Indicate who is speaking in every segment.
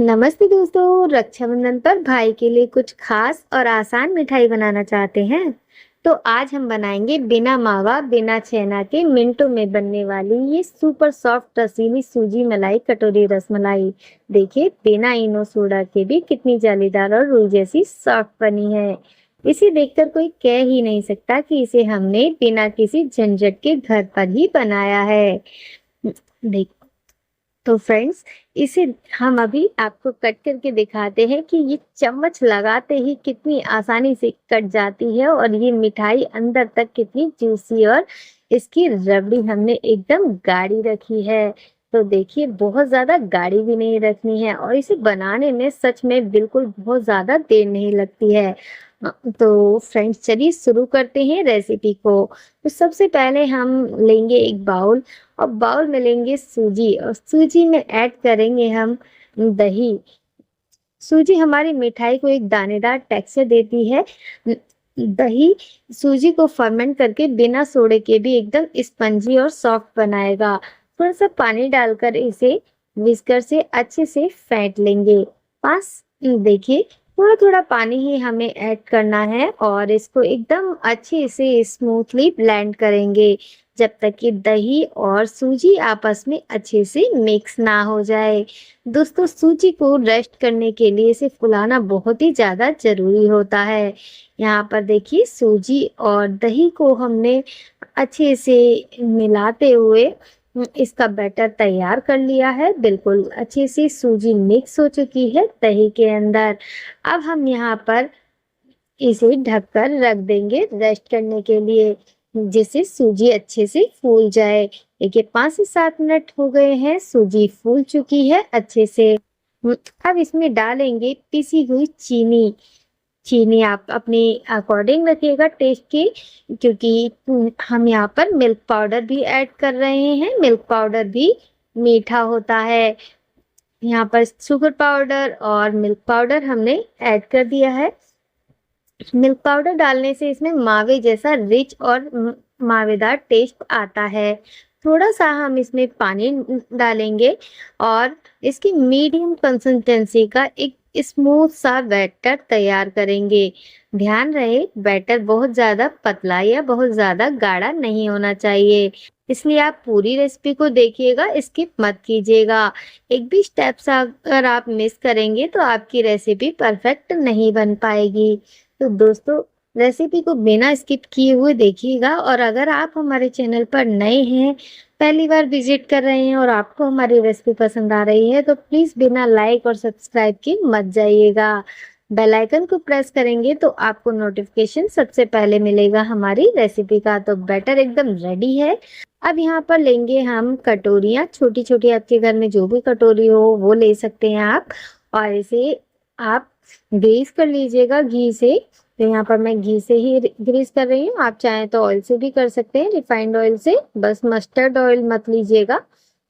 Speaker 1: नमस्ते दोस्तों, रक्षाबंधन पर भाई के लिए कुछ खास और आसान मिठाई बनाना चाहते हैं। तो आज हम बनाएंगे बिना मावा बिना छेना के मिनटों में बनने वाली ये सुपर सॉफ्ट रसीली सूजी मलाई कटोरी रसमलाई। देखिए, बिना इनो सोडा के भी कितनी जालीदार और रुई जैसी सॉफ्ट बनी है। इसे देखकर कोई कह ही नहीं सकता कि इसे हमने बिना किसी झंझट के घर पर ही बनाया है। देख तो फ्रेंड्स, इसे हम अभी आपको कट करके दिखाते हैं कि ये चम्मच लगाते ही कितनी आसानी से कट जाती है और ये मिठाई अंदर तक कितनी जूसी और इसकी रबड़ी हमने एकदम गाढ़ी रखी है। तो देखिए, बहुत ज्यादा गाढ़ी भी नहीं रखनी है और इसे बनाने में सच में बिल्कुल बहुत ज्यादा देर नहीं लगती है। तो फ्रेंड्स, चलिए शुरू करते हैं रेसिपी को। तो सबसे पहले हम लेंगे एक बाउल और बाउल में लेंगे सूजी और सूजी में ऐड करेंगे हम दही। सूजी हमारी मिठाई को एक दानेदार टेक्सचर देती है। दही सूजी को फर्मेंट करके बिना सोडे के भी एकदम स्पंजी और सॉफ्ट बनाएगा। थोड़ा सा पानी डालकर इसे विस्कर से अच्छे से फेंट लेंगे। पास देखिए, थोड़ा थोड़ा पानी ही हमें ऐड करना है और इसको एकदम अच्छे से स्मूथली ब्लेंड करेंगे जब तक कि दही और सूजी आपस में अच्छे से मिक्स ना हो जाए। दोस्तों, सूजी को रेस्ट करने के लिए इसे फुलाना बहुत ही ज्यादा जरूरी होता है। यहाँ पर देखिए, सूजी और दही को हमने अच्छे से मिलाते हुए इसका बैटर तैयार कर लिया है। बिल्कुल अच्छे से सूजी मिक्स हो चुकी है दही के अंदर। अब हम यहाँ पर इसे ढककर रख देंगे रेस्ट करने के लिए, जिससे सूजी अच्छे से फूल जाए। देखिए, 5 से 7 मिनट हो गए हैं, सूजी फूल चुकी है अच्छे से। अब इसमें डालेंगे पिसी हुई चीनी। चीनी आप अपने अकॉर्डिंग रखिएगा टेस्ट की, क्योंकि हम यहाँ पर मिल्क पाउडर भी ऐड कर रहे हैं। मिल्क पाउडर भी मीठा होता है। यहाँ पर शुगर पाउडर और मिल्क पाउडर हमने ऐड कर दिया है। मिल्क पाउडर डालने से इसमें मावे जैसा रिच और मावेदार टेस्ट आता है। थोड़ा सा हम इसमें पानी डालेंगे और इसकी मीडियम कंसिस्टेंसी का एक स्मूथ सा बैटर तैयार करेंगे। ध्यान रहे, बैटर बहुत ज्यादा पतला या बहुत ज्यादा गाढ़ा नहीं होना चाहिए। इसलिए आप पूरी रेसिपी को देखिएगा, स्किप मत कीजिएगा। एक भी स्टेप्स अगर आप मिस करेंगे तो आपकी रेसिपी परफेक्ट नहीं बन पाएगी। तो दोस्तों, रेसिपी को बिना स्किप किए हुए देखिएगा और अगर आप हमारे चैनल पर नए हैं, पहली बार विजिट कर रहे हैं और आपको हमारी रेसिपी पसंद आ रही है, तो प्लीज बिना लाइक और सब्सक्राइब के मत जाइएगा। बेल आइकन को प्रेस करेंगे तो आपको नोटिफिकेशन सबसे पहले मिलेगा हमारी रेसिपी का। तो बैटर एकदम रेडी है। अब यहाँ पर लेंगे हम कटोरियाँ, छोटी छोटी, आपके घर में जो भी कटोरी हो वो ले सकते हैं आप, और इसे आप ग्रीस कर लीजिएगा घी से। तो यहाँ पर मैं घी से ही ग्रीस कर रही हूँ, आप चाहें तो ऑयल से भी कर सकते हैं, रिफाइंड ऑयल से, बस मस्टर्ड ऑयल मत लीजिएगा।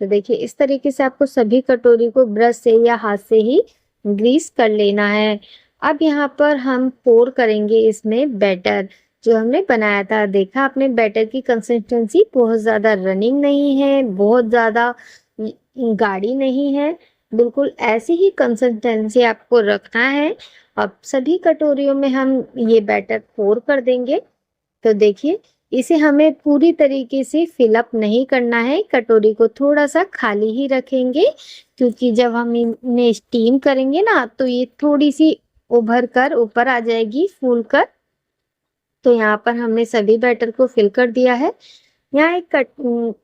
Speaker 1: तो देखिए, इस तरीके से आपको सभी कटोरी को ब्रश से या हाथ से ही ग्रीस कर लेना है। अब यहाँ पर हम पोर करेंगे इसमें बैटर जो हमने बनाया था। देखा आपने, बैटर की कंसिस्टेंसी बहुत ज्यादा रनिंग नहीं है, बहुत ज्यादा गाढ़ी नहीं है, बिल्कुल ऐसी ही कंसिस्टेंसी आपको रखना है। अब सभी कटोरियों में हम ये बैटर पोर कर देंगे। तो देखिए, इसे हमें पूरी तरीके से फिलअप नहीं करना है, कटोरी को थोड़ा सा खाली ही रखेंगे, क्योंकि जब हम इन्हें स्टीम करेंगे ना तो ये थोड़ी सी उभर कर ऊपर आ जाएगी, फूल कर। तो यहाँ पर हमने सभी बैटर को फिल कर दिया है। यहाँ एक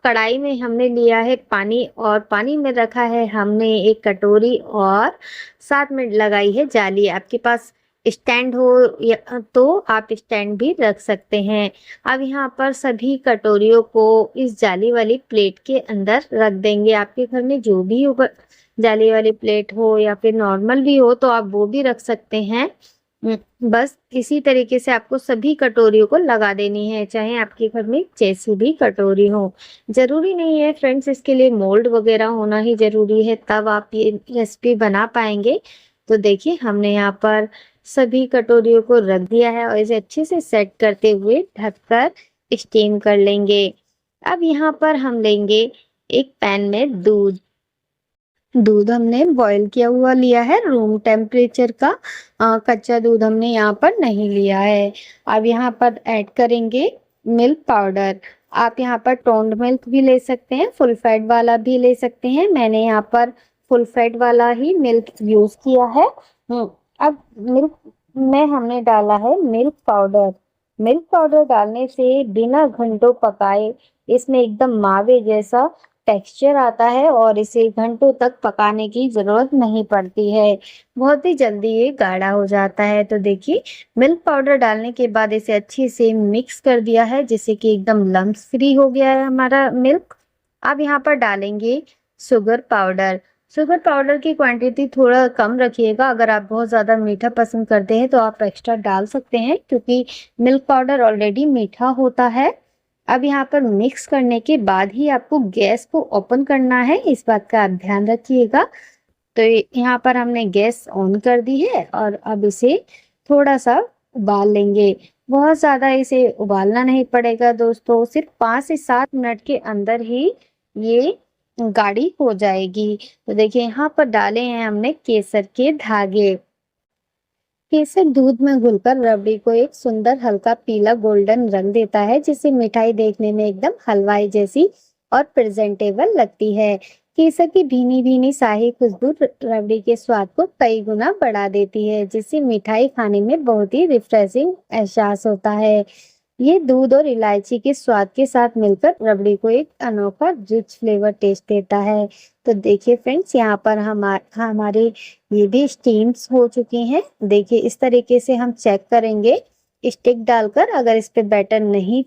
Speaker 1: कढ़ाई में हमने लिया है पानी और पानी में रखा है हमने एक कटोरी और साथ में लगाई है जाली। आपके पास स्टैंड हो या तो आप स्टैंड भी रख सकते हैं। अब यहाँ पर सभी कटोरियों को इस जाली वाली प्लेट के अंदर रख देंगे। आपके घर में जो भी जाली वाली प्लेट हो या फिर नॉर्मल भी हो तो आप वो भी रख सकते हैं। बस इसी तरीके से आपको सभी कटोरियों को लगा देनी है, चाहे आपके घर में जैसी भी कटोरी हो। जरूरी नहीं है फ्रेंड्स, इसके लिए मोल्ड वगैरह होना ही जरूरी है, तब आप ये रेसिपी बना पाएंगे। तो देखिए, हमने यहाँ पर सभी कटोरियों को रख दिया है और इसे अच्छे से सेट करते हुए ढककर स्टीम कर लेंगे। अब यहाँ पर हम लेंगे एक पैन में दूध। दूध हमने बॉईल किया हुआ लिया है, रूम टेम्परेचर का। कच्चा दूध हमने यहाँ पर नहीं लिया है। अब यहाँ पर ऐड करेंगे मिल्क पाउडर। आप यहाँ पर टोन्ड मिल्क भी ले सकते हैं, फुल फैट वाला भी ले सकते हैं। मैंने यहाँ पर फुल फैट वाला ही मिल्क यूज किया है। अब मिल्क में हमने डाला है मिल्क पाउडर। मिल्क पाउडर डालने से बिना घंटों पकाए इसमें एकदम मावे जैसा टेक्सचर आता है और इसे घंटों तक पकाने की ज़रूरत नहीं पड़ती है। बहुत ही जल्दी ये गाढ़ा हो जाता है। तो देखिए, मिल्क पाउडर डालने के बाद इसे अच्छे से मिक्स कर दिया है, जिससे कि एकदम लम्स फ्री हो गया है हमारा मिल्क। अब यहाँ पर डालेंगे शुगर पाउडर। शुगर पाउडर की क्वांटिटी थोड़ा कम रखिएगा। अगर आप बहुत ज़्यादा मीठा पसंद करते हैं तो आप एक्स्ट्रा डाल सकते हैं, क्योंकि मिल्क पाउडर ऑलरेडी मीठा होता है। अब यहाँ पर मिक्स करने के बाद ही आपको गैस को ओपन करना है, इस बात का आप ध्यान रखिएगा। तो यहाँ पर हमने गैस ऑन कर दी है और अब इसे थोड़ा सा उबाल लेंगे। बहुत ज़्यादा इसे उबालना नहीं पड़ेगा दोस्तों, सिर्फ 5 से 7 मिनट के अंदर ही ये गाढ़ी हो जाएगी। तो देखिए, यहाँ पर डाले हैं हमने केसर के धागे। केसर दूध में घुलकर रबड़ी को एक सुंदर हल्का पीला गोल्डन रंग देता है, जिससे मिठाई देखने में एकदम हलवाई जैसी और प्रेजेंटेबल लगती है। केसर की भीनी भीनी शाही खुशबू रबड़ी के स्वाद को कई गुना बढ़ा देती है, जिससे मिठाई खाने में बहुत ही रिफ्रेशिंग एहसास होता है। ये दूध और इलायची के स्वाद के साथ मिलकर रबड़ी को एक अनोखा रिच फ्लेवर टेस्ट देता है। तो देखिए फ्रेंड्स, यहाँ पर हमारे ये भी स्टीम्स हो चुकी हैं। देखिए, इस तरीके से हम चेक करेंगे स्टिक डालकर। अगर इस पे बैटर नहीं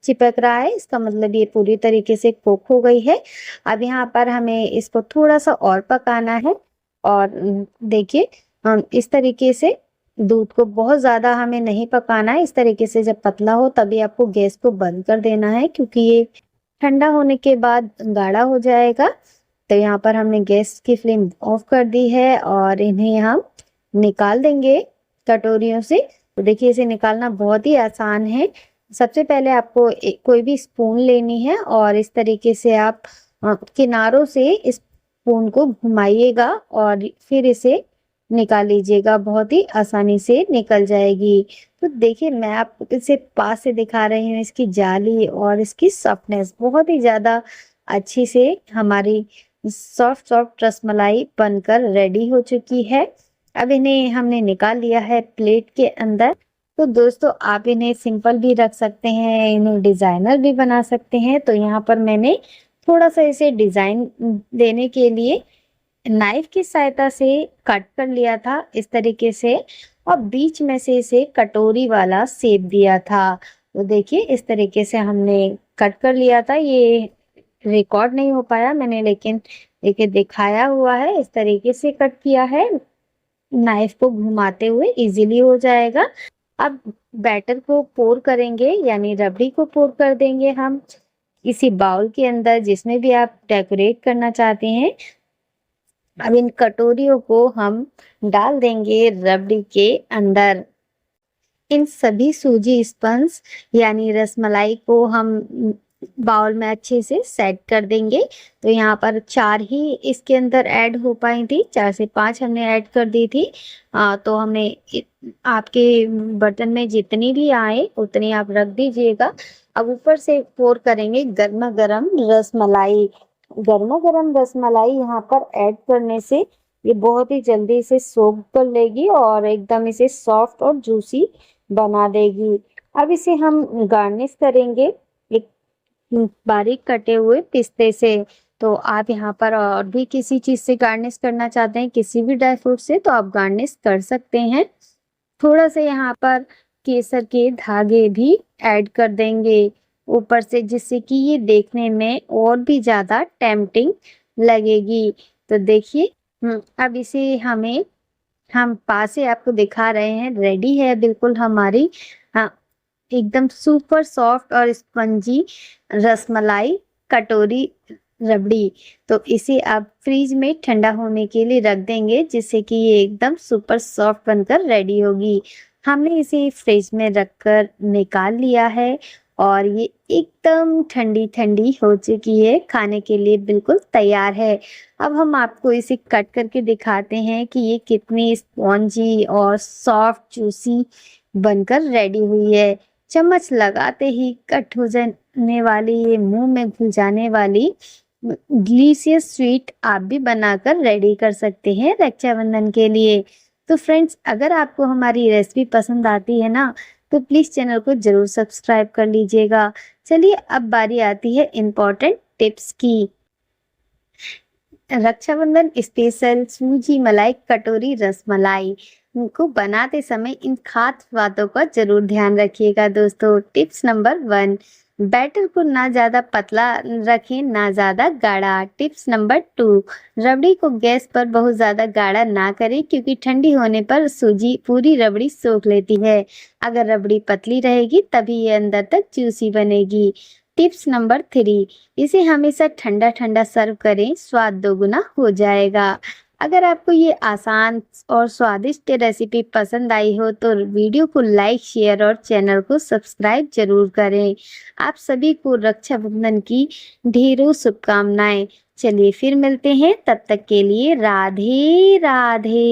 Speaker 1: चिपक रहा है, इसका मतलब ये पूरी तरीके से कुक हो गई है। अब यहाँ पर हमें इसको थोड़ा सा और पकाना है। और देखिए, हम इस तरीके से दूध को बहुत ज़्यादा हमें नहीं पकाना है। इस तरीके से जब पतला हो तभी आपको गैस को बंद कर देना है, क्योंकि ये ठंडा होने के बाद गाढ़ा हो जाएगा। तो यहाँ पर हमने गैस की फ्लेम ऑफ कर दी है और इन्हें हम निकाल देंगे कटोरियों से। तो देखिए, इसे निकालना बहुत ही आसान है। सबसे पहले आपको कोई भी स्पून लेनी है और इस तरीके से आप किनारों से इस स्पून को घुमाइएगा और फिर इसे निकाल लीजिएगा। बहुत ही आसानी से निकल जाएगी। तो देखिए, मैं आपको इसे पास से दिखा रही हूँ। इसकी जाली और इसकी सॉफ्टनेस बहुत ही ज़्यादा अच्छी से हमारी सॉफ्ट सॉफ्ट रसमलाई बनकर रेडी हो चुकी है। अब इन्हें हमने निकाल लिया है प्लेट के अंदर। तो दोस्तों, आप इन्हें सिंपल भी रख सकते हैं, इन्हें डिज़ाइनर भी बना सकते हैं। तो यहाँ पर मैंने थोड़ा सा इसे डिज़ाइन देने के लिए नाइफ की सहायता से कट कर लिया था इस तरीके से, और बीच में से इसे कटोरी वाला शेप दिया था। तो देखिए, इस तरीके से हमने कट कर लिया था। ये रिकॉर्ड नहीं हो पाया मैंने, लेकिन देखिए दिखाया हुआ है। इस तरीके से कट किया है, नाइफ को घुमाते हुए इजीली हो जाएगा। अब बैटर को पोर करेंगे, यानी रबड़ी को पोर कर देंगे हम इसी बाउल के अंदर, जिसमें भी आप डेकोरेट करना चाहते हैं। अब इन कटोरियों को हम डाल देंगे रबड़ी के अंदर। इन सभी सूजी स्पंज यानी रसमलाई को हम बाउल में अच्छे से सेट कर देंगे। तो यहाँ पर 4 ही इसके अंदर ऐड हो पाई थी, 4 से 5 हमने ऐड कर दी थी। तो हमने आपके बर्तन में जितनी भी आए उतनी आप रख दीजिएगा। अब ऊपर से पोर करेंगे गर्मा गर्म रसमलाई। गर्मा गर्म रसमलाई यहाँ पर ऐड करने से ये बहुत ही जल्दी से सोक कर लेगी और एकदम इसे सॉफ्ट और जूसी बना देगी। अब इसे हम गार्निश करेंगे एक बारीक कटे हुए पिस्ते से। तो आप यहाँ पर और भी किसी चीज़ से गार्निश करना चाहते हैं, किसी भी ड्राई फ्रूट से, तो आप गार्निश कर सकते हैं। थोड़ा सा यहाँ पर केसर के धागे भी ऐड कर देंगे ऊपर से, जिससे कि ये देखने में और भी ज़्यादा टेम्पटिंग लगेगी। तो देखिए, अब इसे हम पास से आपको दिखा रहे हैं, रेडी है बिल्कुल हमारी एकदम सुपर सॉफ्ट और स्पंजी रसमलाई कटोरी रबड़ी। तो इसे आप फ्रीज में ठंडा होने के लिए रख देंगे, जिससे कि ये एकदम सुपर सॉफ्ट बनकर रेडी होगी। हमने इसे फ्रिज में रखकर निकाल लिया है और ये एकदम ठंडी ठंडी हो चुकी है, खाने के लिए बिल्कुल तैयार है। अब हम आपको इसे कट करके दिखाते हैं कि ये कितनी स्पॉन्जी और सॉफ्ट जूसी बनकर रेडी हुई है। चम्मच लगाते ही कट हो जाने वाली ये मुंह में घुल जाने वाली डिलीशियस स्वीट आप भी बनाकर रेडी कर सकते हैं रक्षाबंधन के लिए। तो फ्रेंड्स, अगर आपको हमारी रेसिपी पसंद आती है ना, तो प्लीज चैनल को जरूर सब्सक्राइब कर लीजिएगा। चलिए अब बारी आती है इम्पोर्टेंट टिप्स की। रक्षाबंधन स्पेशल सूजी मलाई कटोरी रसमलाई को बनाते समय इन खास बातों का जरूर ध्यान रखिएगा दोस्तों। टिप्स नंबर 1, बैटर को ना ज्यादा पतला रखें ना ज्यादा गाढ़ा। टिप्स नंबर 2, रबड़ी को गैस पर बहुत ज्यादा गाढ़ा ना करें क्योंकि ठंडी होने पर सूजी पूरी रबड़ी सोख लेती है। अगर रबड़ी पतली रहेगी तभी ये अंदर तक जूसी बनेगी। टिप्स नंबर 3, इसे हमेशा ठंडा ठंडा सर्व करें, स्वाद दोगुना हो जाएगा। अगर आपको ये आसान और स्वादिष्ट रेसिपी पसंद आई हो तो वीडियो को लाइक, शेयर और चैनल को सब्सक्राइब जरूर करें। आप सभी को रक्षाबंधन की ढेरों शुभकामनाएं। चलिए फिर मिलते हैं, तब तक के लिए राधे राधे।